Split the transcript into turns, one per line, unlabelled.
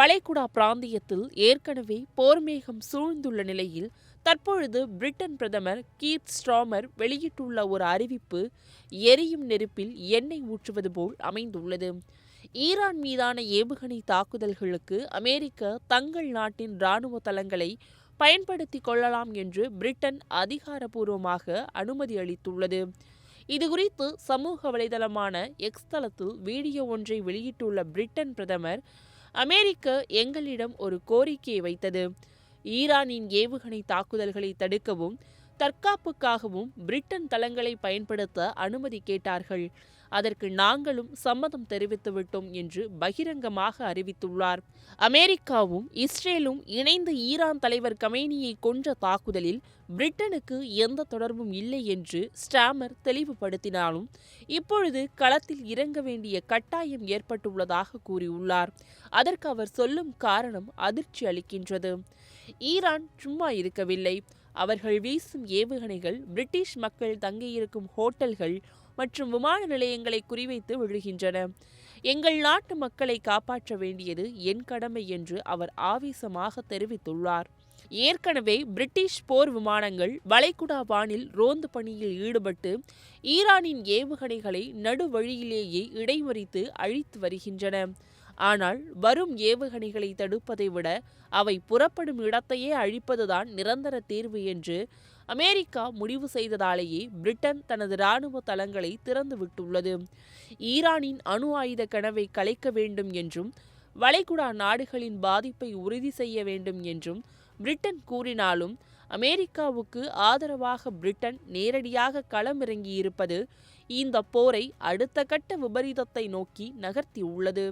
வளைகுடா பிராந்தியத்தில் ஏற்கனவே போர்மேகம் சூழ்ந்துள்ள நிலையில் தற்பொழுது பிரிட்டன் பிரதமர் கீர் ஸ்டார்மர் வெளியிட்டுள்ள ஒரு அறிவிப்பு எரியும் நெருப்பில் எண்ணெய் ஊற்றுவது போல் அமைந்துள்ளது. ஈரான் மீதான ஏவுகணை தாக்குதல்களுக்கு அமெரிக்கா தங்கள் நாட்டின் இராணுவ தளங்களை பயன்படுத்திக் கொள்ளலாம் என்று பிரிட்டன் அதிகாரப்பூர்வமாக அனுமதி அளித்துள்ளது. இதுகுறித்து சமூக வலைதளமான எக்ஸ் தளத்தில் வீடியோ ஒன்றை வெளியிட்டுள்ள பிரிட்டன் பிரதமர், அமெரிக்கா எங்களிடம் ஒரு கோரிக்கையை வைத்தது. ஈரானின் ஏவுகணை தாக்குதல்களை தடுக்கவும் தற்காப்புக்காகவும் பிரிட்டன் தளங்களை பயன்படுத்த அனுமதி கேட்டார்கள். அதற்கு நாங்களும் சம்மதம் தெரிவித்துவிட்டோம் என்று பகிரங்கமாக அறிவித்துள்ளார். அமெரிக்காவும் இஸ்ரேலும் இணைந்து ஈரான் தலைவர் கமேனியை கொன்ற தாக்குதலில் பிரிட்டனுக்கு எந்த தொடர்பும் இல்லை என்று ஸ்டார்மர் தெளிவுபடுத்தினாலும் இப்பொழுது களத்தில் இறங்க வேண்டிய கட்டாயம் ஏற்பட்டுள்ளதாக கூறியுள்ளார். அதற்கு அவர் சொல்லும் காரணம் அதிர்ச்சி அளிக்கின்றது. ஈரான் சும்மா இருக்கவில்லை. அவர்கள் வீசும் ஏவுகணைகள் பிரிட்டிஷ் மக்கள் தங்கியிருக்கும் ஹோட்டல்கள் மற்றும் விமான நிலையங்களை குறிவைத்து விழுகின்றன. எங்கள் நாட்டு மக்களை காப்பாற்ற வேண்டியது என் கடமை என்று அவர் ஆவேசமாக தெரிவித்துள்ளார். ஏற்கனவே பிரிட்டிஷ் போர் விமானங்கள் வளைகுடா வானில் ரோந்து பணியில் ஈடுபட்டு ஈரானின் ஏவுகணைகளை நடுவழியிலேயே இடைமறித்து அழித்து வருகின்றன. ஆனால் வரும் ஏவுகணைகளை தடுப்பதை விட அவை புறப்படும் இடத்தையே அழிப்பதுதான் நிரந்தர தீர்வு என்று அமெரிக்கா முடிவு செய்ததாலேயே பிரிட்டன் தனது இராணுவ தளங்களை திறந்துவிட்டுள்ளது. ஈரானின் அணு ஆயுத கனவை கலைக்க வேண்டும் என்றும் வளைகுடா நாடுகளின் பாதிப்பை உறுதி செய்ய வேண்டும் என்றும் பிரிட்டன் கூறினாலும் அமெரிக்காவுக்கு ஆதரவாக பிரிட்டன் நேரடியாக களமிறங்கியிருப்பது இந்த போரை அடுத்த கட்ட விபரீதத்தை நோக்கி நகர்த்தியுள்ளது.